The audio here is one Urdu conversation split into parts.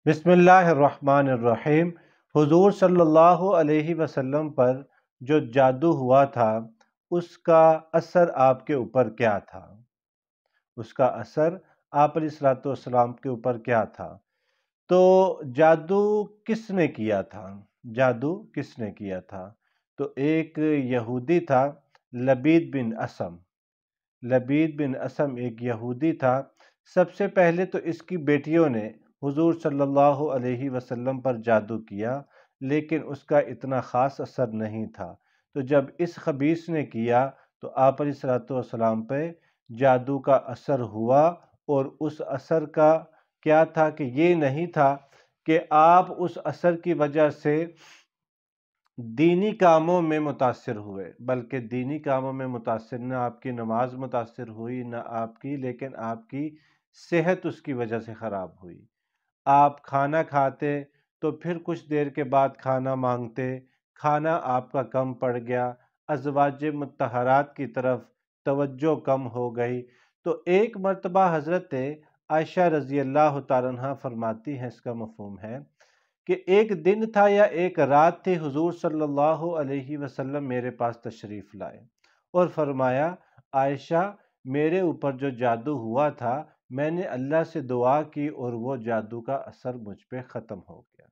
بسم اللہ الرحمن الرحیم۔ حضور صلی اللہ علیہ وسلم پر جو جادو ہوا تھا اس کا اثر آپ کے اوپر کیا تھا؟ اس کا اثر آپ علیہ الصلوۃ والسلام کے اوپر کیا تھا؟ تو جادو کس نے کیا تھا؟ جادو کس نے کیا تھا؟ تو ایک یہودی تھا، لبید بن اسم۔ لبید بن اسم ایک یہودی تھا۔ سب سے پہلے تو اس کی بیٹیوں نے حضور صلی اللہ علیہ وسلم پر جادو کیا، لیکن اس کا اتنا خاص اثر نہیں تھا۔ تو جب اس خبیث نے کیا تو آپ علیہ الصلوۃ والسلام پہ جادو کا اثر ہوا، اور اس اثر کا کیا تھا کہ یہ نہیں تھا کہ آپ اس اثر کی وجہ سے دینی کاموں میں متاثر ہوئے، بلکہ دینی کاموں میں متاثر نہ آپ کی نماز متاثر ہوئی نہ آپ کی، لیکن آپ کی صحت اس کی وجہ سے خراب ہوئی۔ آپ کھانا کھاتے تو پھر کچھ دیر کے بعد کھانا مانگتے، کھانا آپ کا کم پڑ گیا، ازواج مطہرات کی طرف توجہ کم ہو گئی۔ تو ایک مرتبہ حضرت عائشہ رضی اللہ تعالیٰ عنہ فرماتی ہیں، اس کا مفہوم ہے کہ ایک دن تھا یا ایک رات تھی، حضور صلی اللہ علیہ وسلم میرے پاس تشریف لائے اور فرمایا، عائشہ میرے اوپر جو جادو ہوا تھا میں نے اللہ سے دعا کی اور وہ جادو کا اثر مجھ پہ ختم ہو گیا۔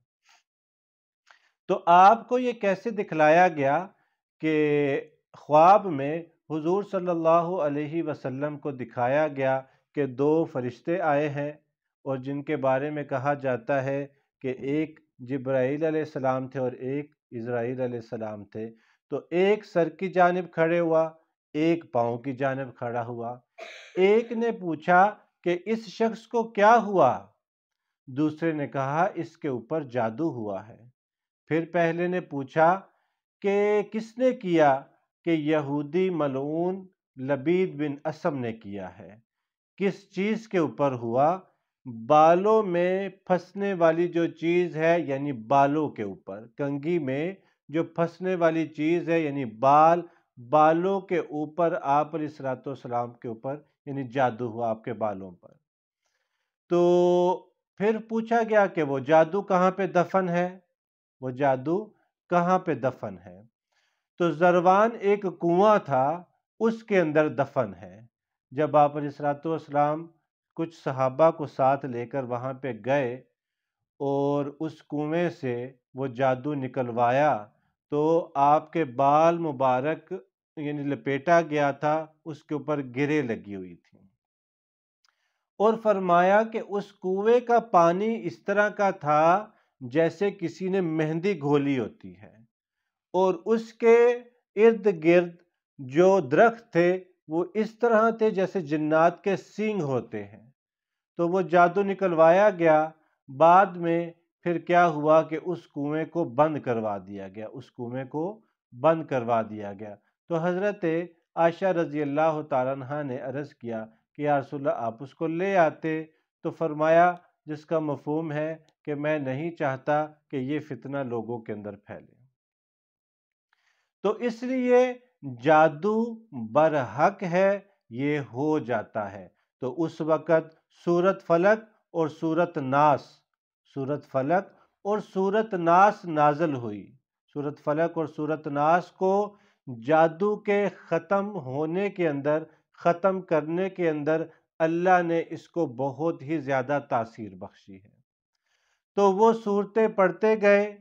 تو آپ کو یہ کیسے دکھلایا گیا کہ خواب میں حضور صلی اللہ علیہ وسلم کو دکھایا گیا کہ دو فرشتے آئے ہیں، اور جن کے بارے میں کہا جاتا ہے کہ ایک جبرائیل علیہ السلام تھے اور ایک اسرائیل علیہ السلام تھے۔ تو ایک سر کی جانب کھڑے ہوا، ایک پاؤں کی جانب کھڑا ہوا۔ ایک نے پوچھا کہ اس شخص کو کیا ہوا؟ دوسرے نے کہا اس کے اوپر جادو ہوا ہے۔ پھر پہلے نے پوچھا کہ کس نے کیا؟ کہ یہودی ملعون لبید بن اسم نے کیا ہے۔ کس چیز کے اوپر ہوا؟ بالوں میں پھنسنے والی جو چیز ہے، یعنی بالوں کے اوپر، کنگھی میں جو پھنسنے والی چیز ہے یعنی بالوں کے اوپر آپ علیہ الصلوۃ والسلام کے اوپر یعنی جادو ہوا آپ کے بالوں پر۔ تو پھر پوچھا گیا کہ وہ جادو کہاں پہ دفن ہے؟ وہ جادو کہاں پہ دفن ہے؟ تو زروان ایک کنواں تھا، اس کے اندر دفن ہے۔ جب آپ علیہ الصلوۃ والسلام کچھ صحابہ کو ساتھ لے کر وہاں پہ گئے اور اس کنویں سے وہ جادو نکلوایا، تو آپ کے بال مبارک یعنی لپیٹا گیا تھا، اس کے اوپر گرے لگی ہوئی تھی، اور فرمایا کہ اس کنویں کا پانی اس طرح کا تھا جیسے کسی نے مہندی گھولی ہوتی ہے، اور اس کے ارد گرد جو درخت تھے وہ اس طرح تھے جیسے جنات کے سینگ ہوتے ہیں۔ تو وہ جادو نکلوایا گیا۔ بعد میں پھر کیا ہوا کہ اس کنویں کو بند کروا دیا گیا، اس کنویں کو بند کروا دیا گیا۔ تو حضرت عائشہ رضی اللہ تعالیٰ عنہ نے عرض کیا کہ یا رسول اللہ آپ اس کو لے آتے، تو فرمایا جس کا مفہوم ہے کہ میں نہیں چاہتا کہ یہ فتنہ لوگوں کے اندر پھیلے۔ تو اس لیے جادو برحق ہے، یہ ہو جاتا ہے۔ تو اس وقت سورت فلق اور سورت ناس نازل ہوئی۔ سورت فلق اور سورت ناس کو جادو کے ختم ہونے کے اندر، ختم کرنے کے اندر اللہ نے اس کو بہت ہی زیادہ تاثیر بخشی ہے۔ تو وہ صورتیں پڑھتے گئے،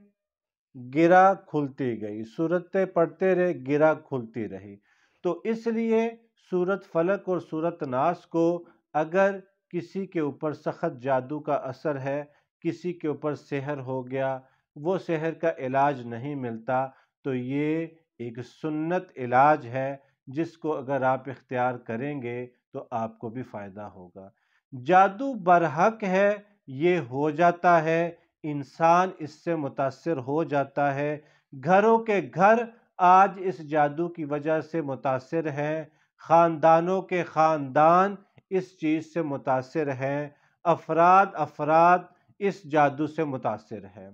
گرہ کھلتی گئی، صورتیں پڑھتے رہے، گرہ کھلتی رہی۔ تو اس لیے سورت فلق اور سورت ناس کو اگر کسی کے اوپر سخت جادو کا اثر ہے، کسی کے اوپر سحر ہو گیا، وہ سحر کا علاج نہیں ملتا، تو یہ ایک سنت علاج ہے جس کو اگر آپ اختیار کریں گے تو آپ کو بھی فائدہ ہوگا۔ جادو برحق ہے، یہ ہو جاتا ہے، انسان اس سے متاثر ہو جاتا ہے۔ گھروں کے گھر آج اس جادو کی وجہ سے متاثر ہیں، خاندانوں کے خاندان اس چیز سے متاثر ہیں، افراد اس جادو سے متاثر ہیں۔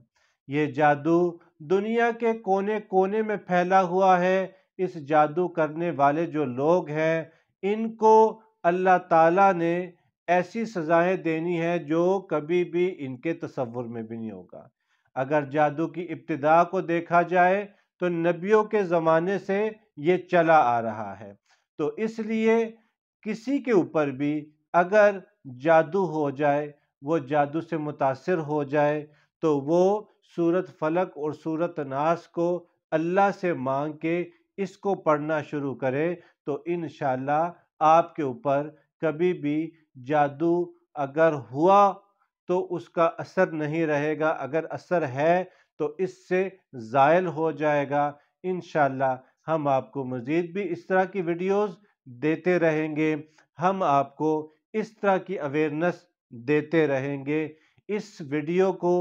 یہ جادو دنیا کے کونے کونے میں پھیلا ہوا ہے۔ اس جادو کرنے والے جو لوگ ہیں ان کو اللہ تعالیٰ نے ایسی سزائیں دینی ہیں جو کبھی بھی ان کے تصور میں بھی نہیں ہوگا۔ اگر جادو کی ابتدا کو دیکھا جائے تو نبیوں کے زمانے سے یہ چلا آ رہا ہے، تو اس لیے کسی کے اوپر بھی اگر جادو ہو جائے، وہ جادو سے متاثر ہو جائے، تو وہ سورۃ فلق اور سورۃ ناس کو اللہ سے مانگ کے اس کو پڑھنا شروع کرے تو انشاءاللہ آپ کے اوپر کبھی بھی جادو اگر ہوا تو اس کا اثر نہیں رہے گا، اگر اثر ہے تو اس سے زائل ہو جائے گا۔ انشاءاللہ ہم آپ کو مزید بھی اس طرح کی ویڈیوز دیتے رہیں گے، ہم آپ کو اس طرح کی اویئرنس دیتے رہیں گے۔ اس ویڈیو کو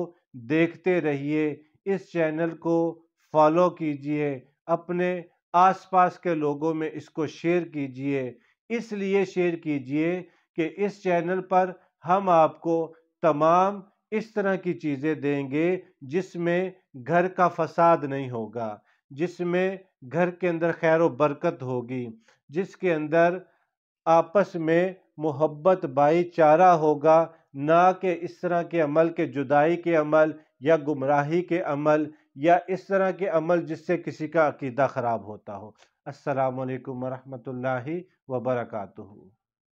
دیکھتے رہیے، اس چینل کو فالو کیجئے، اپنے آس پاس کے لوگوں میں اس کو شیئر کیجئے۔ اس لیے شیئر کیجئے کہ اس چینل پر ہم آپ کو تمام اس طرح کی چیزیں دیں گے جس میں گھر کا فساد نہیں ہوگا، جس میں گھر کے اندر خیر و برکت ہوگی، جس کے اندر آپس میں محبت بھائی چارہ ہوگا، نہ کہ اس طرح کے عمل کے جدائی کے عمل یا گمراہی کے عمل یا اس طرح کے عمل جس سے کسی کا عقیدہ خراب ہوتا ہو۔ السلام علیکم ورحمۃ اللہ وبرکاتہ۔